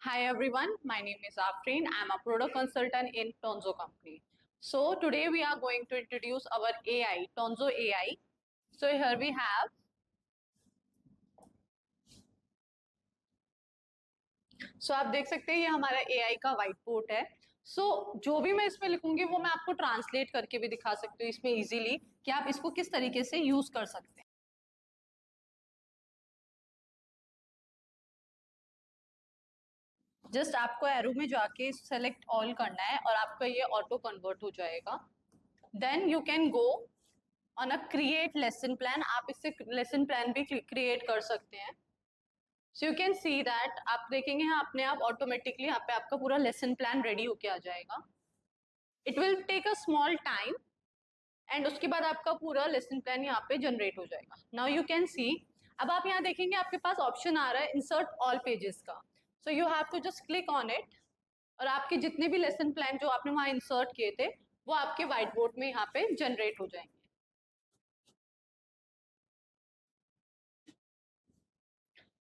Hi everyone, my name is Afreen. I'm a product consultant in Tonzo company. So today we are going to introduce our AI, Tonzo AI. So here we have. So आप देख सकते हैं ये हमारा AI का white board है. So जो भी मैं इसमें लिखूंगी वो मैं आपको ट्रांसलेट करके भी दिखा सकती हूँ इसमें इजीली कि आप इसको किस तरीके से यूज कर सकते हैं. जस्ट आपको एरो में जाके सेलेक्ट ऑल करना है और आपका ये ऑटो कन्वर्ट हो जाएगा. Then you can go on a create lesson plan. आप इससे लेसन प्लान भी क्रिएट कर सकते हैं. So you can see that आप देखेंगे यहाँ अपने आप ऑटोमेटिकली यहाँ पे आपका पूरा लेसन प्लान रेडी होके आ जाएगा. It will take a small time and उसके बाद आपका पूरा लेसन प्लान यहाँ पे जनरेट हो जाएगा. नाउ यू कैन सी. अब आप यहाँ देखेंगे आपके पास ऑप्शन आ रहा है इंसर्ट ऑल पेजेस का. So you have to just click on it और आपके जितने भी लेसन प्लान जो आपने वहां इंसर्ट किए थे वो आपके व्हाइट बोर्ड में यहाँ पे जनरेट हो जाएंगे.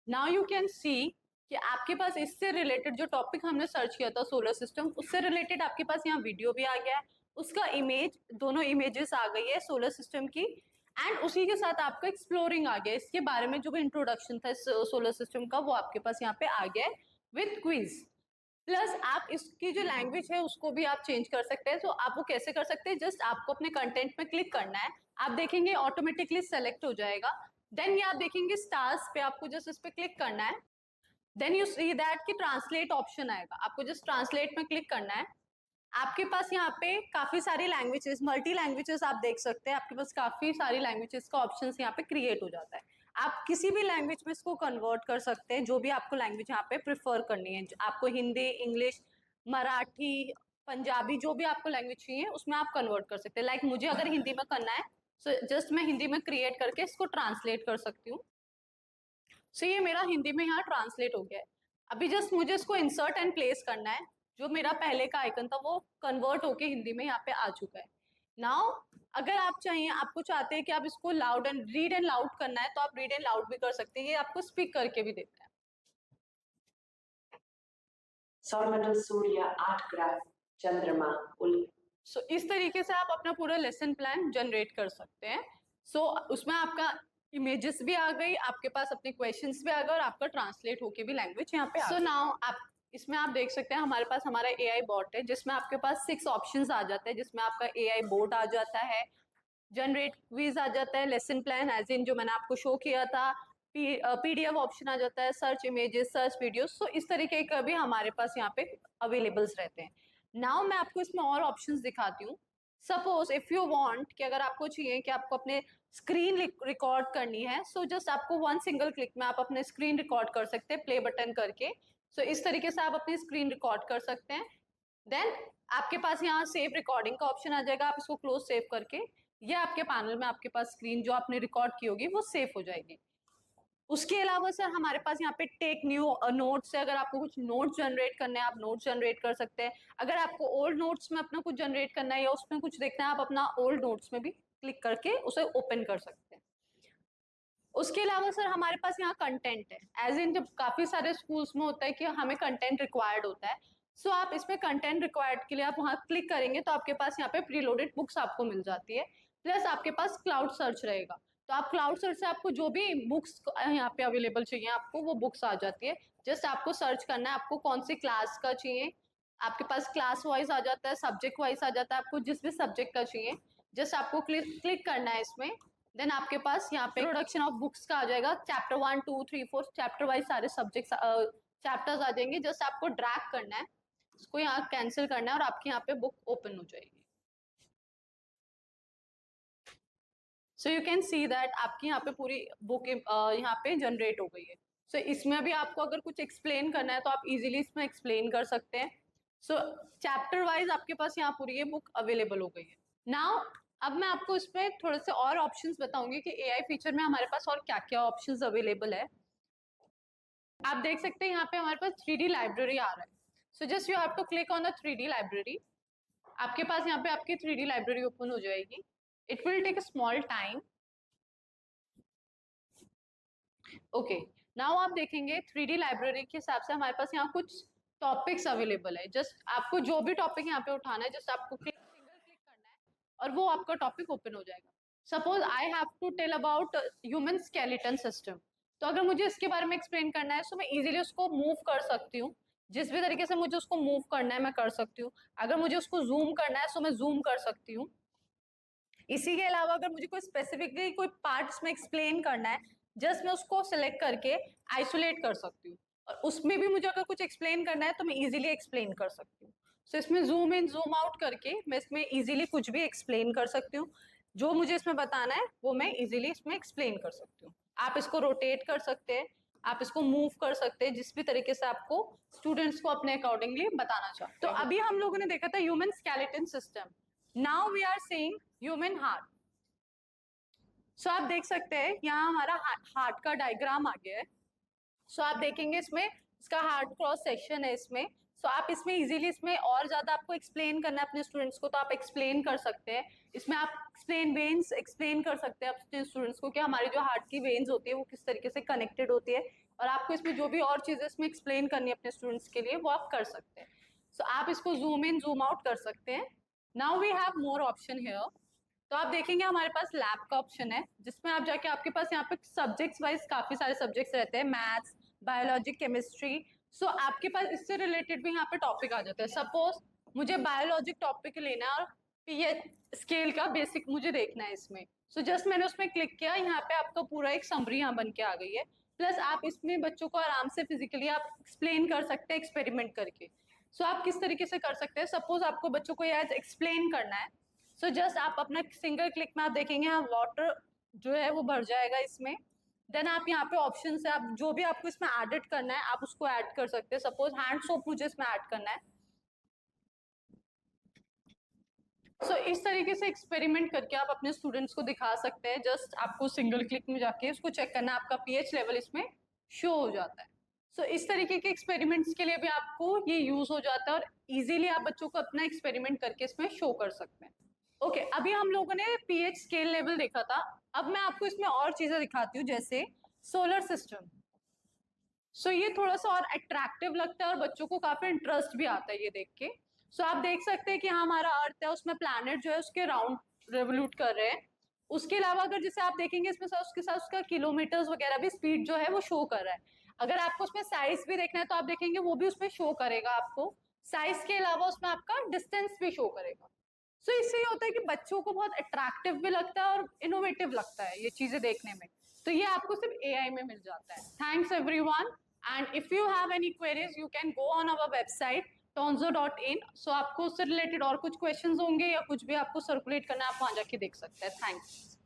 नाउ यू कैन सी कि आपके पास इससे रिलेटेड जो टॉपिक हमने सर्च किया था सोलर सिस्टम उससे रिलेटेड आपके पास यहाँ वीडियो भी आ गया है. उसका इमेज दोनों इमेजेस आ गई है सोलर सिस्टम की. एंड उसी के साथ आपका एक्सप्लोरिंग आ गया. इसके बारे में जो भी इंट्रोडक्शन था सोलर सिस्टम का वो आपके पास यहाँ पे आ गया है विथ क्विज. प्लस आप इसकी जो लैंग्वेज है उसको भी आप चेंज कर सकते हैं. तो आप वो कैसे कर सकते हैं, जस्ट आपको अपने कंटेंट में क्लिक करना है. आप देखेंगे ऑटोमेटिकली सेलेक्ट हो जाएगा. देन ये आप देखेंगे स्टार्स पे आपको जस्ट इस पे क्लिक करना है. देन यू सी दैट कि ट्रांसलेट ऑप्शन आएगा. आपको जस्ट ट्रांसलेट में क्लिक करना है. आपके पास यहाँ पे काफी सारी लैंग्वेजेस मल्टी लैंग्वेजेस आप देख सकते हैं. आपके पास काफी सारी लैंग्वेजेस का ऑप्शन यहाँ पे क्रिएट हो जाता है. आप किसी भी लैंग्वेज में इसको कन्वर्ट कर सकते हैं जो भी आपको लैंग्वेज यहाँ पे प्रिफर करनी है. आपको हिंदी, इंग्लिश, मराठी, पंजाबी जो भी आपको लैंग्वेज चाहिए उसमें आप कन्वर्ट कर सकते हैं. लाइक मुझे अगर हिंदी में करना है सो जस्ट मैं हिंदी में क्रिएट करके इसको ट्रांसलेट कर सकती हूँ. सो ये मेरा हिंदी में यहाँ ट्रांसलेट हो गया है. अभी जस्ट मुझे इसको इंसर्ट एंड प्लेस करना है. जो मेरा पहले का आइकन था वो कन्वर्ट होके हिंदी में यहाँ पे आ चुका है. नाउ अगर आप चाहिए, आपको चाहते हैं कि आप इसको loud and read and loud करना है तो आप रीड एंड लाउड भी कर सकते हैं. ये आपको स्पीक करके भी देता है. सौरमंडल, सूर्य, 8 ग्रह, चंद्रमा, उल्का. सो इस तरीके से आप अपना पूरा लेसन प्लान जनरेट कर सकते हैं. सो उसमें आपका इमेजेस भी आ गई, आपके पास अपने क्वेश्चंस भी आ गए और आपका ट्रांसलेट होके भी लैंग्वेज यहाँ पे. सो नाउ आप इसमें आप देख सकते हैं हमारे पास हमारा AI बॉट है जिसमें आपके पास 6 ऑप्शंस आ जाते हैं. जिसमें आपका AI बोर्ड आ जाता है, जनरेट क्विज आ जाता है, लेसन प्लान एज इन जो मैंने आपको शो किया था, PDF ऑप्शन आ जाता है, सर्च इमेजेस, सर्च वीडियोस. सो इस तरीके का भी हमारे पास यहाँ पे अवेलेबल्स रहते हैं. नाउ मैं आपको इसमें और ऑप्शंस दिखाती हूँ. सपोज इफ यू वांट कि अगर आपको चाहिए कि आपको अपने स्क्रीन रिकॉर्ड करनी है सो जस्ट आपको वन सिंगल क्लिक में आप अपने स्क्रीन रिकॉर्ड कर सकते हैं प्ले बटन करके. सो इस तरीके से आप अपनी स्क्रीन रिकॉर्ड कर सकते हैं. देन आपके पास यहाँ सेव रिकॉर्डिंग का ऑप्शन आ जाएगा. आप इसको क्लोज सेव करके ये आपके पैनल में आपके पास स्क्रीन जो आपने रिकॉर्ड की होगी वो सेव हो जाएगी. उसके अलावा सर हमारे पास यहाँ पे टेक न्यू नोट्स है. अगर आपको कुछ नोट्स जनरेट करने हैं आप नोट्स जनरेट कर सकते हैं. अगर आपको ओल्ड नोट्स में अपना कुछ जनरेट करना है या उसमें कुछ देखना है आप अपना ओल्ड नोट्स में भी क्लिक करके उसे ओपन कर सकते हैं. उसके अलावा सर हमारे पास यहाँ कंटेंट है. एज इन जब काफी सारे स्कूल्स में होता है कि हमें कंटेंट रिक्वायर्ड होता है. सो आप इसमें कंटेंट रिक्वायर्ड के लिए आप वहाँ क्लिक करेंगे तो आपके पास यहाँ पे प्रीलोडेड बुक्स आपको मिल जाती है. प्लस आपके पास क्लाउड सर्च रहेगा. तो आप क्लाउड सर्च से आपको जो भी बुक्स यहाँ पे अवेलेबल चाहिए आपको वो बुक्स आ जाती है. जस्ट आपको सर्च करना है आपको कौन सी क्लास का चाहिए. आपके पास क्लास वाइज आ जाता है, सब्जेक्ट वाइज आ जाता है. आपको जिस भी सब्जेक्ट का चाहिए जस्ट आपको क्लिक करना है इसमें. देन आपके पास यहाँ पे प्रोडक्शन ऑफ बुक्स का आ जाएगा. चैप्टर 1, 2, 3, 4 चैप्टर वाइज सारे सब्जेक्ट चैप्टर्स आ जाएंगे. जस्ट आपको ड्रैग करना है, इसको यहाँ कैंसिल करना है और आपकी यहाँ पे बुक ओपन हो जाएगी. सो यू कैन सी दैट आपकी यहाँ पे पूरी बुक यहाँ पे जनरेट हो गई है. सो इसमें भी आपको अगर कुछ एक्सप्लेन करना है तो आप इजीली इसमें एक्सप्लेन कर सकते हैं. सो चैप्टर वाइज आपके पास यहाँ पूरी ये बुक अवेलेबल हो गई है. नाउ अब मैं आपको इसमें थोड़े से और ऑप्शंस बताऊंगी कि AI फीचर में हमारे पास और क्या क्या ऑप्शंस अवेलेबल है. आप देख सकते हैं यहाँ पे हमारे पास 3D लाइब्रेरी आ रहा है. So just you have to click on the 3D library. आपके पास यहाँ पे आपकी 3D लाइब्रेरी ओपन हो जाएगी. It will take a small time. Okay now आप देखेंगे 3D लाइब्रेरी के हिसाब से हमारे पास यहाँ कुछ टॉपिक्स अवेलेबल है। जस्ट आपको जो भी टॉपिक यहाँ पे उठाना है, जस्ट आपको सिंगल क्लिक करना है और वो आपका टॉपिक ओपन हो जाएगा। Suppose I have to tell about human skeleton system, तो अगर मुझे इसके बारे में एक्सप्लेन करना है तो मैं इजीली उसको मूव कर सकती हूँ। जिस भी तरीके से मुझे उसको मूव करना है मैं कर सकती हूँ। अगर मुझे उसको जूम करना है तो मैं जूम कर सकती हूँ। इसी के अलावा अगर मुझे कोई स्पेसिफिकली कोई पार्ट्स में एक्सप्लेन करना है, जस्ट मैं उसको सिलेक्ट करके आइसोलेट कर सकती हूँ, और उसमें भी मुझे अगर कुछ एक्सप्लेन करना है तो मैं इजीली एक्सप्लेन कर सकती हूँ। सो इसमें जूम इन जूम आउट करके मैं इसमें इजीली कुछ भी एक्सप्लेन कर सकती हूँ। जो मुझे इसमें बताना है वो मैं इजीली इसमें एक्सप्लेन कर सकती हूँ। आप इसको रोटेट कर सकते हैं, आप इसको मूव कर सकते हैं, जिस भी तरीके से आपको स्टूडेंट्स को अपने अकॉर्डिंगली बताना चाहते हैं। तो अभी हम लोगों ने देखा था human skeleton system. Now we are seeing human heart. So आप देख सकते हैं यहाँ हमारा हार्ट का डायग्राम आ गया है। सो आप देखेंगे इसमें इसका हार्ट क्रॉस सेक्शन है इसमें। सो आप इसमें इजीली इसमें और ज्यादा आपको एक्सप्लेन करना है अपने स्टूडेंट्स को तो आप एक्सप्लेन कर सकते हैं। इसमें आप वेन्स एक्सप्लेन कर सकते हैं अपने स्टूडेंट्स को कि हमारी जो हार्ट की वेन्स होती है वो किस तरीके से कनेक्टेड होती है, और आपको इसमें जो भी और चीजें इसमें एक्सप्लेन करनी है अपने स्टूडेंट्स के लिए वो आप कर सकते हैं। सो आप इसको जूम इन जूम आउट कर सकते हैं। Now we have more option here. तो आप देखेंगे हमारे पास लैब का ऑप्शन है, जिसमें आप जाके आपके पास यहाँ पे सब्जेक्ट्स वाइज काफी सारे सब्जेक्ट्स रहते हैं, मैथ्स, बायोलॉजी, केमिस्ट्री। सो आपके पास इससे रिलेटेड भी यहाँ पे टॉपिक आ जाते हैं। सपोज मुझे बायोलॉजिक टॉपिक लेना है और पीएच स्केल का बेसिक मुझे देखना है इसमें। सो जस्ट मैंने उसमें क्लिक किया, यहाँ पे आपका पूरा एक समरी यहाँ बन के आ गई है। प्लस आप इसमें बच्चों को आराम से फिजिकली आप एक्सप्लेन कर सकते हैं एक्सपेरिमेंट करके। सो आप किस तरीके से कर सकते हैं, सपोज आपको बच्चों को आज एक्सप्लेन करना है, सो जस्ट आप अपना सिंगल क्लिक में आप देखेंगे हाँ वाटर जो है वो भर जाएगा इसमें। देन आप यहाँ पे ऑप्शन से आप जो भी आपको इसमें एडिट करना है आप उसको ऐड कर सकते हैं। सपोज हैंड सोप मुझे इसमें ऐड करना है। सो इस तरीके से एक्सपेरिमेंट करके आप अपने स्टूडेंट्स को दिखा सकते हैं। जस्ट आपको सिंगल क्लिक में जाके उसको चेक करना है, आपका पीएच लेवल इसमें शो हो जाता है। सो इस तरीके के एक्सपेरिमेंट्स के लिए भी आपको ये यूज हो जाता है और इजीली आप बच्चों को अपना एक्सपेरिमेंट करके इसमें शो कर सकते हैं। ओके, अभी हम लोगों ने पीएच स्केल लेवल देखा था। अब मैं आपको इसमें और चीजें दिखाती हूँ, जैसे सोलर सिस्टम। सो ये थोड़ा सा और अट्रैक्टिव लगता है और बच्चों को काफी इंटरेस्ट भी आता है ये देख के। सो आप देख सकते हैं कि हाँ हमारा अर्थ है, उसमें प्लैनेट जो है उसके राउंड रेवोल्यूट कर रहे हैं। उसके अलावा अगर जैसे आप देखेंगे इसमें उसके साथ उसका किलोमीटर्स वगैरह भी स्पीड जो है वो शो कर रहा है। अगर आपको उसमें साइज भी देखना है तो आप देखेंगे वो भी उसमें शो करेगा आपको। साइज के अलावा उसमें आपका डिस्टेंस भी शो करेगा। सो इससे ये होता है कि बच्चों को बहुत अट्रैक्टिव भी लगता है और इनोवेटिव लगता है ये चीजें देखने में। तो ये आपको सिर्फ एआई में मिल जाता है। Thanks everyone, and if you have any queries you can go on our website tonzo.in। सो आपको उससे रिलेटेड और कुछ क्वेश्चंस होंगे या कुछ भी आपको सर्कुलेट करना है आप वहां जाके देख सकते हैं। थैंक्स।